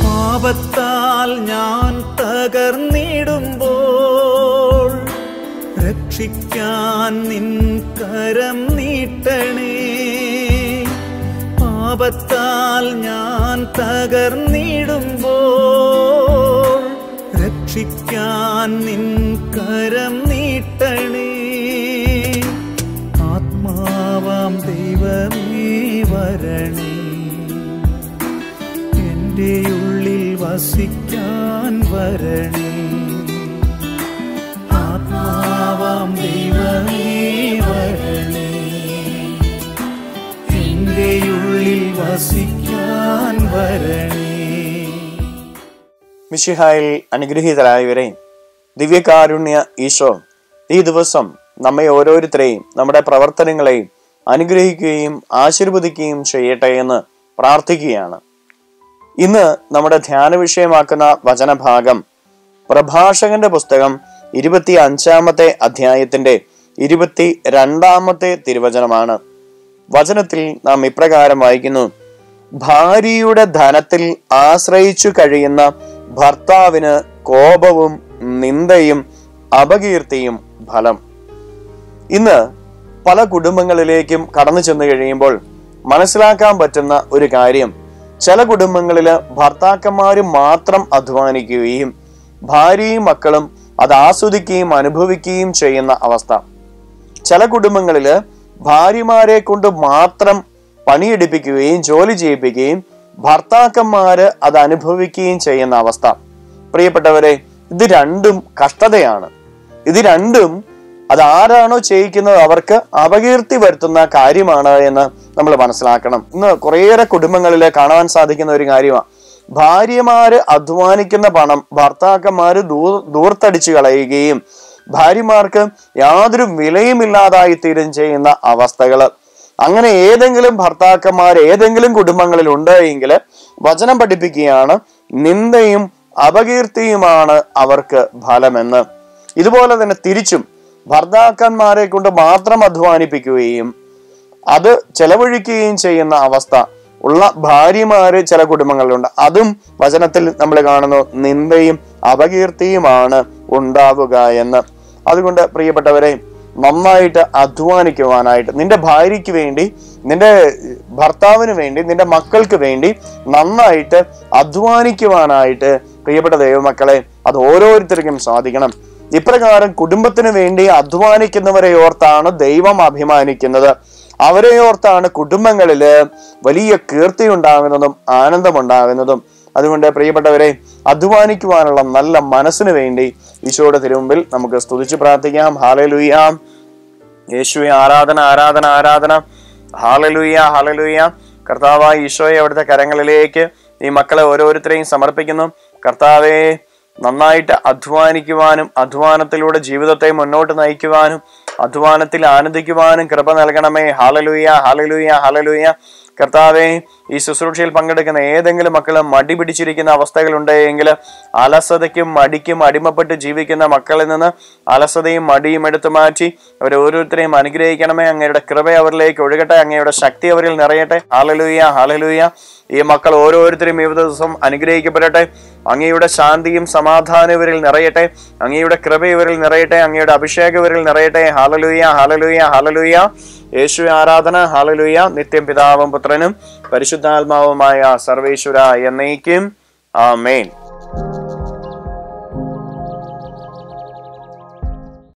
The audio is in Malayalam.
പാപത്താൽ ഞാൻ തകർന്നിടുമ്പോൾ രക്ഷിക്കാൻ നിൻ കരം നീട്ടണേ. പാപത്താൽ ഞാൻ തകർന്നിടുമ്പോൾ രക്ഷിക്കാൻ നിൻ കരം നീട്ടണേ. ആത്മാവാം ദൈവമേ വരണേ, എൻ്റെ ഉള്ളിൽ വസിക്കാൻ വരണേ. ആത്മാവാം ദൈവമേ വരണേ, എൻ്റെ ഉള്ളിൽ വസിക്കാൻ വരണേ. മിശിഹായിൽ അനുഗ്രഹീതരായവരെ, ദിവ്യകാരുണ്യ ഈശോ ഈ ദിവസം നമ്മെ ഓരോരുത്തരെയും നമ്മുടെ പ്രവർത്തനങ്ങളെയും അനുഗ്രഹിക്കുകയും ആശീർവദിക്കുകയും ചെയ്യട്ടെ എന്ന് പ്രാർത്ഥിക്കുകയാണ്. ഇന്ന് നമ്മുടെ ധ്യാന വിഷയമാക്കുന്ന വചനഭാഗം പ്രഭാഷകന്റെ പുസ്തകം 25-ാമത്തെ അധ്യായത്തിന്റെ 22-ാമത്തെ തിരുവചനമാണ്. വചനത്തിൽ നാം ഇപ്രകാരം വായിക്കുന്നു: ഭാര്യയുടെ ധനത്തിൽ ആശ്രയിച്ചു കഴിയുന്ന ഭർത്താവിന് കോപവും നിന്ദയും അപകീർത്തിയും ഫലം. ഇന്ന് പല കുടുംബങ്ങളിലേക്കും കടന്നു ചെന്ന് കഴിയുമ്പോൾ മനസ്സിലാക്കാൻ പറ്റുന്ന ഒരു കാര്യം, ചില കുടുംബങ്ങളില് ഭർത്താക്കന്മാര് മാത്രം അധ്വാനിക്കുകയും ഭാര്യയും മക്കളും അത് ആസ്വദിക്കുകയും അനുഭവിക്കുകയും ചെയ്യുന്ന അവസ്ഥ. ചില കുടുംബങ്ങളില് ഭാര്യമാരെ കൊണ്ട് മാത്രം പണിയെടുപ്പിക്കുകയും ജോലി ചെയ്യിപ്പിക്കുകയും ഭർത്താക്കന്മാര് അത് അനുഭവിക്കുകയും ചെയ്യുന്ന അവസ്ഥ. പ്രിയപ്പെട്ടവരെ, ഇത് രണ്ടും കഷ്ടതയാണ്. ഇത് രണ്ടും അതാരാണോ ചെയ്യിക്കുന്നത് അവർക്ക് അപകീർത്തി വരുത്തുന്ന കാര്യമാണ് എന്ന് നമ്മൾ മനസ്സിലാക്കണം. ഇന്ന് കുറേയേറെ കുടുംബങ്ങളിൽ കാണാൻ സാധിക്കുന്ന ഒരു കാര്യമാണ്, ഭാര്യമാര് അധ്വാനിക്കുന്ന പണം ഭർത്താക്കന്മാര് ദൂർത്തടിച്ചു കളയുകയും ഭാര്യമാർക്ക് യാതൊരു വിലയുമില്ലാതായി തീരും ചെയ്യുന്ന അവസ്ഥകള്. അങ്ങനെ ഏതെങ്കിലും ഭർത്താക്കന്മാർ ഏതെങ്കിലും കുടുംബങ്ങളിൽ ഉണ്ട് എങ്കിൽ വചനം പഠിപ്പിക്കുകയാണ്, നിന്ദയും അപകീർത്തിയുമാണ് അവർക്ക് ഫലമെന്ന്. ഇതുപോലെ തന്നെ തിരിച്ചും ഭർത്താക്കന്മാരെ കൊണ്ട് മാത്രം അധ്വാനിപ്പിക്കുകയും അത് ചെലവഴിക്കുകയും ചെയ്യുന്ന അവസ്ഥ ഉള്ള ഭാര്യമാര് ചില കുടുംബങ്ങളിലുണ്ട്. അതും വചനത്തിൽ നമ്മൾ കാണുന്നു, നിന്ദയും അപകീർത്തിയുമാണ് ഉണ്ടാവുക എന്ന്. അതുകൊണ്ട് പ്രിയപ്പെട്ടവരെ, നന്നായിട്ട് അധ്വാനിക്കുവാനായിട്ട്, നിന്റെ ഭാര്യയ്ക്ക് വേണ്ടി, നിന്റെ ഭർത്താവിന് വേണ്ടി, നിന്റെ മക്കൾക്ക് വേണ്ടി നന്നായിട്ട് അധ്വാനിക്കുവാനായിട്ട് പ്രിയപ്പെട്ട ദൈവമക്കളെ, അത് ഓരോരുത്തർക്കും സാധിക്കണം. ഇപ്രകാരം കുടുംബത്തിന് വേണ്ടി അധ്വാനിക്കുന്നവരെ ഓർത്താണ് ദൈവം അഭിമാനിക്കുന്നത്. അവരെ ഓർത്താണ് കുടുംബങ്ങളില് വലിയ കീർത്തി ഉണ്ടാകുന്നതും ആനന്ദമുണ്ടാകുന്നതും. അതുകൊണ്ട് പ്രിയപ്പെട്ടവരെ, അധ്വാനിക്കുവാനുള്ള നല്ല മനസ്സിന് വേണ്ടി ഈശോയുടെ തിരുമുമ്പിൽ നമുക്ക് സ്തുതിച്ച് പ്രാർത്ഥിക്കാം. ഹല്ലേലൂയ. യേശുവേ, ആരാധന ആരാധന ആരാധന. Hallelujah hallelujah. കർത്താവായ ഈശോയെ അവിടുത്തെ കരങ്ങളിലേക്ക് ഈ മക്കളെ ഓരോരുത്തരെയും സമർപ്പിക്കുന്നു. കർത്താവേ, നന്നായിട്ട് അധ്വാനിക്കുവാനും അധ്വാനത്തിലൂടെ ജീവിതത്തെ മുന്നോട്ട് നയിക്കുവാനും അധ്വാനത്തിൽ ആനന്ദിക്കുവാനും കൃപ നൽകണമേ. Hallelujah hallelujah hallelujah. കർത്താവേ, ഈ ശുശ്രൂഷയിൽ പങ്കെടുക്കുന്ന ഏതെങ്കിലും മക്കൾ മടി പിടിച്ചിരിക്കുന്ന അവസ്ഥകളുണ്ടെങ്കിൽ അലസതയ്ക്കും മടിക്കും അടിമപ്പെട്ട് ജീവിക്കുന്ന മക്കളിൽ നിന്ന് അലസതയും മടിയും എടുത്തു മാറ്റി അവരെ ഓരോരുത്തരെയും അനുഗ്രഹിക്കണമേ. അങ്ങയുടെ കൃപ അവരിലേക്ക് ഒഴുകട്ടെ, അങ്ങയുടെ ശക്തി അവരിൽ നിറയട്ടെ. Hallelujah hallelujah. ഈ മക്കൾ ഓരോരുത്തരും ഈ ദിവസം അനുഗ്രഹിക്കപ്പെടട്ടെ. അങ്ങയുടെ ശാന്തിയും സമാധാനം ഇവരിൽ നിറയട്ടെ, അങ്ങയുടെ കൃപ ഇവരിൽ നിറയട്ടെ, അങ്ങയുടെ അഭിഷേകം ഇവരിൽ നിറയട്ടെ. Hallelujah hallelujah hallelujah. യേശുവേ, ആരാധന. ഹല്ലേലൂയ. നിത്യം പിതാവും പുത്രനും പരിശുദ്ധാത്മാവുമായ സർവേശ്വര എന്നേക്കും ആമേൻ.